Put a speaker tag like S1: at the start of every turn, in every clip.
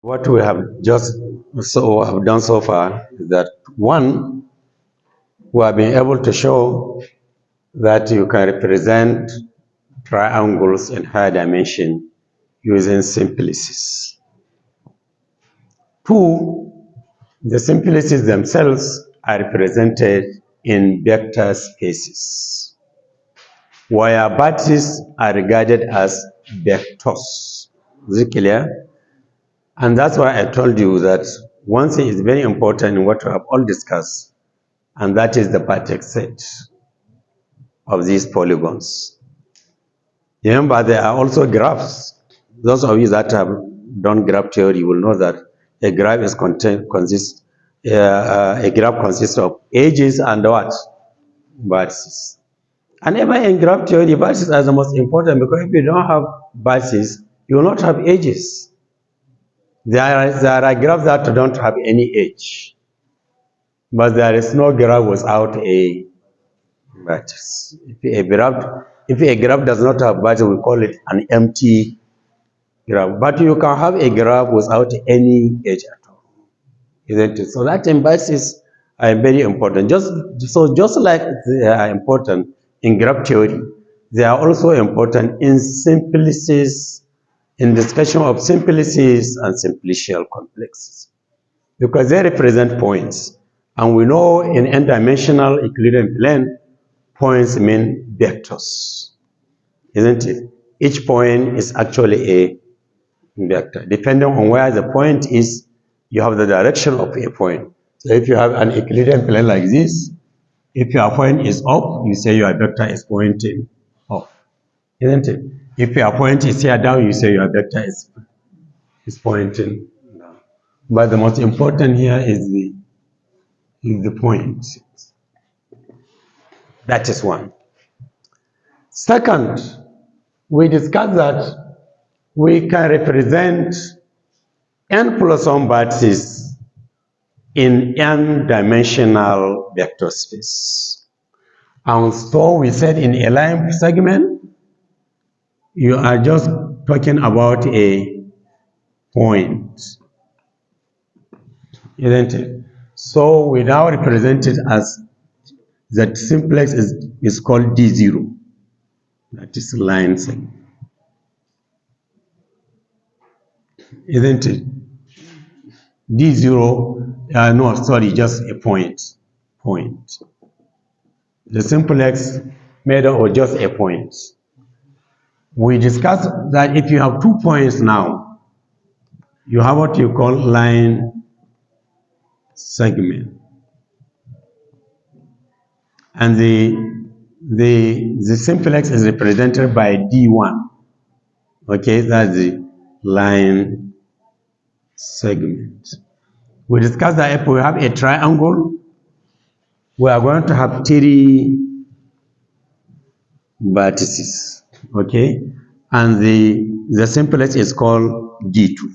S1: What we have have done so far is that one, we have been able to show that you can represent triangles in higher dimension using simplices. Two, the simplices themselves are represented in vector spaces, where vertices are regarded as vectors. Is it clear? And that's why I told you that one thing is very important in what we have all discussed, and that is the vertex set of these polygons. Remember, there are also graphs. Those of you that have done graph theory will know that a graph a graph consists of edges and what? Vertices. And even in graph theory, vertices are the most important, because if you don't have vertices, you will not have edges. There are graphs that don't have any edge, but there is no graph without a vertex. If a graph does not have vertex, we call it an empty graph. But you can have a graph without any edge at all, isn't it? So that vertices are very important. Just like they are important in graph theory, they are also important in simplices, in discussion of simplices and simplicial complexes, because they represent points. And we know in n-dimensional Euclidean plane, points mean vectors, isn't it? Each point is actually a vector. Depending on where the point is, you have the direction of a point. So if you have an Euclidean plane like this, if your point is up, you say your vector is pointing up, isn't it? If your point is here down, you say your vector is pointing down. But the most important here is the point. That is one. Second, we discussed that we can represent n plus 1 vertices in n-dimensional vector space. And so we said in a line segment, you are just talking about a point, isn't it? So we now represent it as that simplex is called D0. That is line segment, isn't it? D0, no, sorry, just a point. The simplex made up of just a point. We discussed that if you have 2 points now, you have what you call line segment. And the simplex is represented by D1. Okay, that's the line segment. We discussed that if we have a triangle, we are going to have 3 vertices, okay? And the simplest is called D2,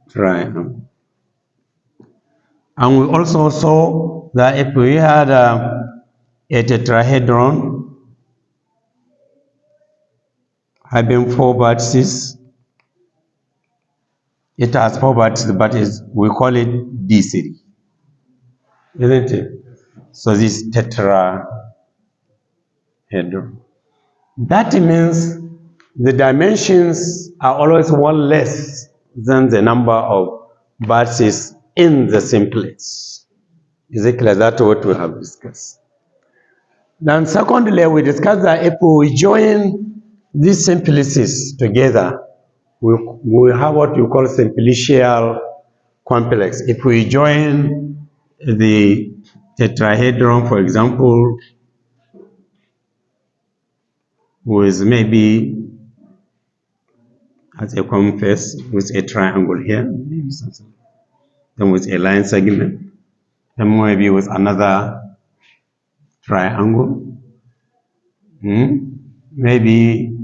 S1: triangle. And we also saw that if we had a tetrahedron having 4 vertices, it has 4 vertices, but we call it D3, isn't it? So this tetrahedron. That means the dimensions are always 1 less than the number of vertices in the simplex. Is it clear? That's what we have discussed. Then secondly, we discussed that if we join these simplices together, we have what you call simplicial complex. If we join the tetrahedron, for example, with maybe as a common face with a triangle here, maybe something. Then with a line segment, then maybe with another triangle. Maybe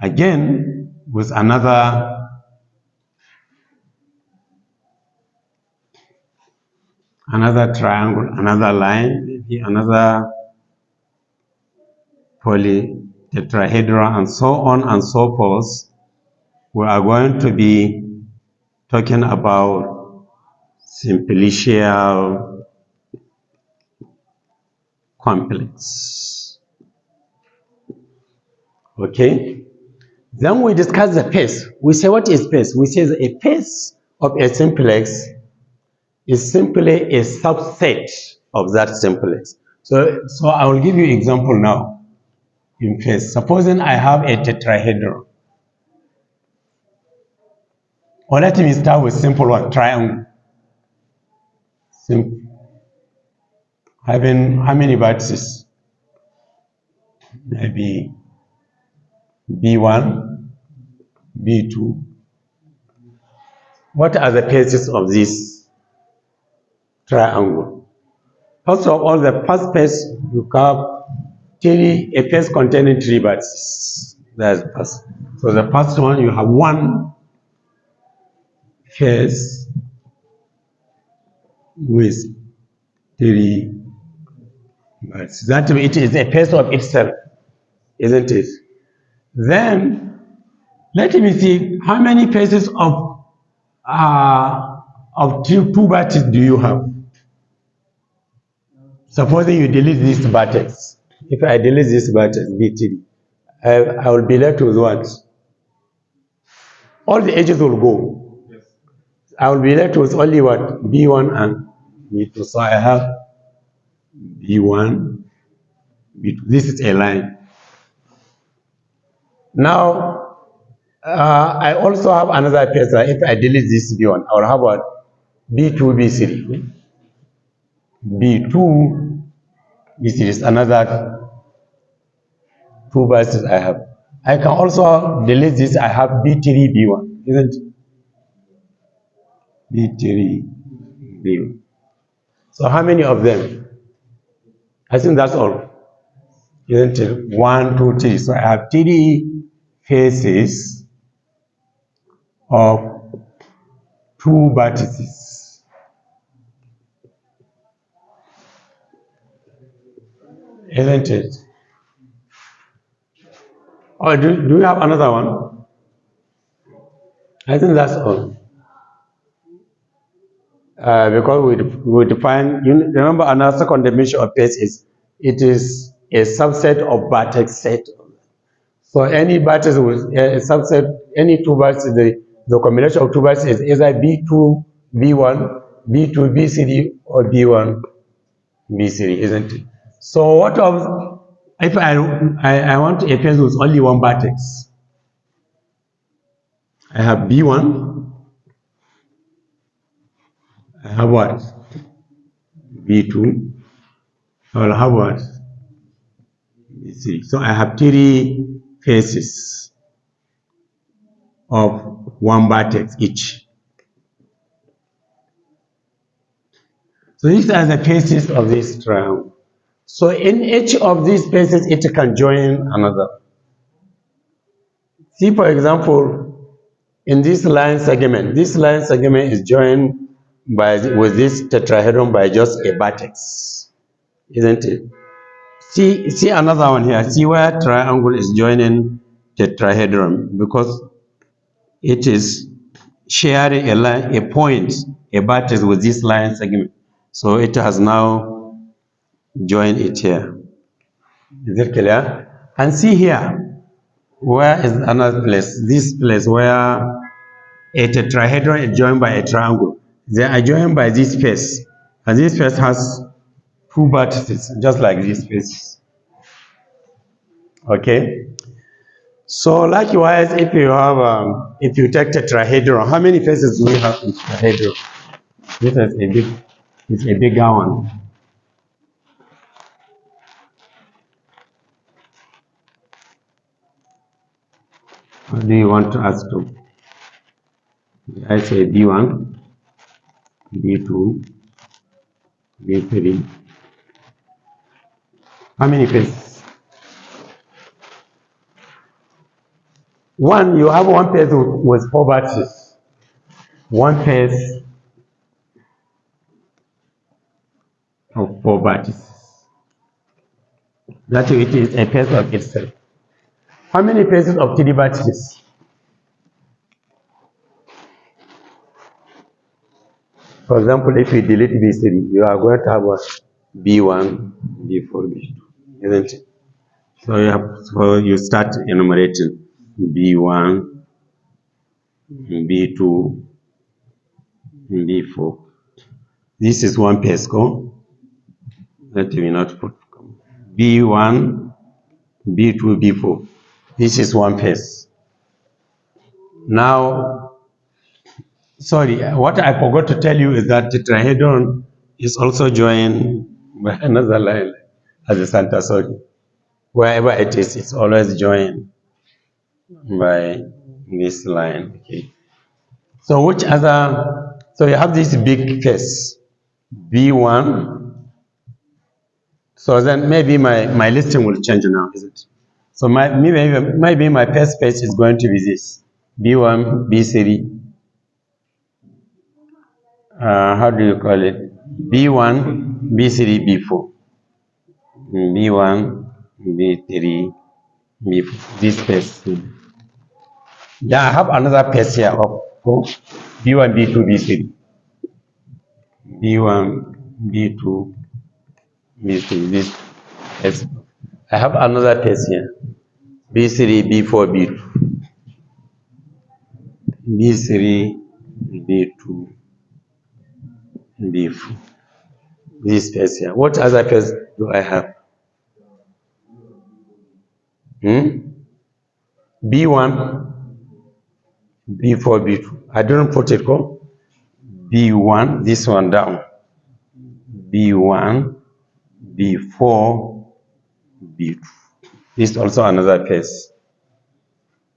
S1: again with another triangle, another line, maybe another polytetrahedron, and so on and so forth. We are going to be talking about simplicial complex. Okay? Then we discuss the pace. We say, what is pace? We say a pace of a simplex is simply a subset of that simplex. So I will give you an example now in pace. Supposing I have a tetrahedron. Or let me start with simple one, triangle. Simple. Having how many vertices? Maybe B1, B2. What are the paces of this triangle? First of all, the first pace, you have a pace containing 3 vertices. That's first. So the first one, you have one pace with 3 vertices. That means it is a pace of itself, isn't it? Then, let me see, how many paces of 2 vertices do you have? Supposing you delete this vertex. If I delete this vertex, B3, I will be left with what? All the edges will go. Yes. I will be left with only what? B1 and B2. So I have B1, B2. This is a line. Now, I also have another pace. If I delete this B1, I will have what? B2, B3. B2, B3 is another 2 verses I have. I can also delete this. I have B3, B1, isn't it? B3, B1. So how many of them? I think that's all. Isn't it? 1, 2, 3. So I have 3 faces of 2 vertices. Isn't it? Or do you have another one? I think that's all. Because we define, you remember another second dimension of space is, it is a subset of vertex set. So any vertex with a subset, any 2 vertices, the combination of 2 vertices is either B2, B1, B2, B3, or B1, B3, isn't it? So what of, if I want a pair with only 1 vertex? I have B1, I have what? B2, I will have what? B3. So I have 3 faces of 1 vertex each. So these are the faces of this triangle. So in each of these faces, it can join another. See, for example, in this line segment is joined with this tetrahedron by just a vertex, isn't it? See another one here. See where triangle is joining tetrahedron, because it is sharing a line, a point, a vertex with this line segment. So it has now joined it here. Is it clear? And see here, where is another place? This place where a tetrahedron is joined by a triangle. They are joined by this face. And this face has 2 vertices, just like this face. Okay? So likewise, if you take tetrahedron, how many faces do we have in tetrahedron? This is a bigger one. What do you want to ask to? I say B1, B2, B3. How many faces? 1, you have 1 face with 4 vertices. 1 face of 4 vertices. That it is a face of itself. How many faces of 3 vertices? For example, if you delete B3, you are going to have what? B1, B4, B2, isn't it? So you start enumerating B1, B2, B4. This is one page, go. Let me not put B1, B2, B4. This is one page. Now, sorry, what I forgot to tell you is that the tetrahedron is also joined by another line as a center, sorry. Wherever it is, it's always joined by this line. Okay. So which other, so you have this big face, B1. So then maybe my listing will change now, is it? So maybe my first page is going to be this, B1, B3, how do you call it? B1, B3, B4. B1, B3, B4. This page. Then I have another page here of B1, B2, B3. B1, B2, B3. This page. I have another page here. B3, B4, B2. B3, B2, B4. This page here. What other page do I have? B1, B4, B2. I didn't put it, go. B1, this one down. B1, B4, B2. This is also another page.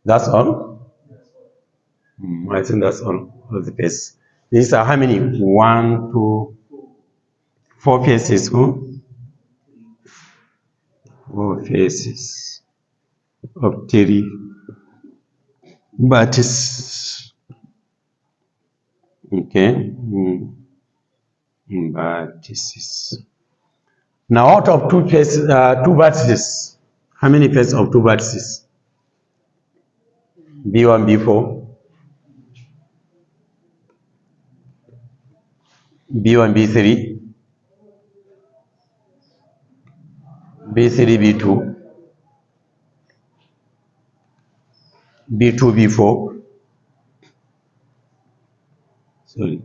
S1: That's all? I think that's all of the pages. These are how many? 1, 2, 4 pages. Huh? 4 pages of 3 vertices. Okay. Vertices. Now, out of 2 pages, 2 vertices, how many pages of 2 vertices? B1, B4, B1, B3, B3, B2, B2, B4. Sorry.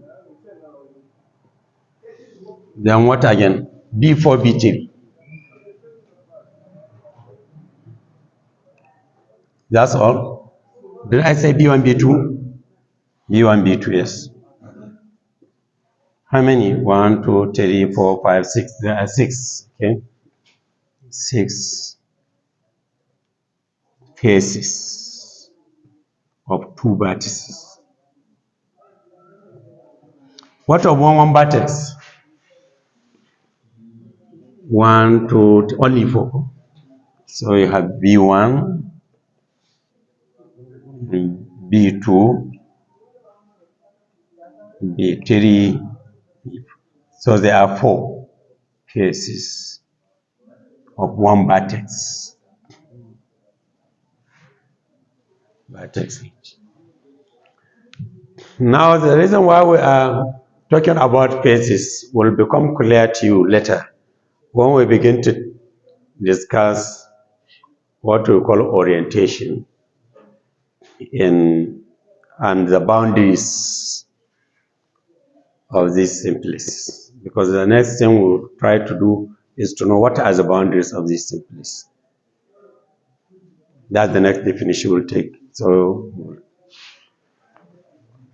S1: Then what again? B4, B3. That's all. Did I say B1, B2? B1, B2, yes. How many? 1, 2, 3, 4, 5, 6. There are 6. Okay. 6 faces of 2 vertices. What of one vertex? 1, 2, only 4. So you have B1, B2, B3. So there are 4 faces of one vertex. Vertex each. Now the reason why we are talking about faces will become clear to you later when we begin to discuss what we call orientation and the boundaries of these simplices. Because the next thing we'll try to do is to know what are the boundaries of these simplices. That's the next definition we'll take. So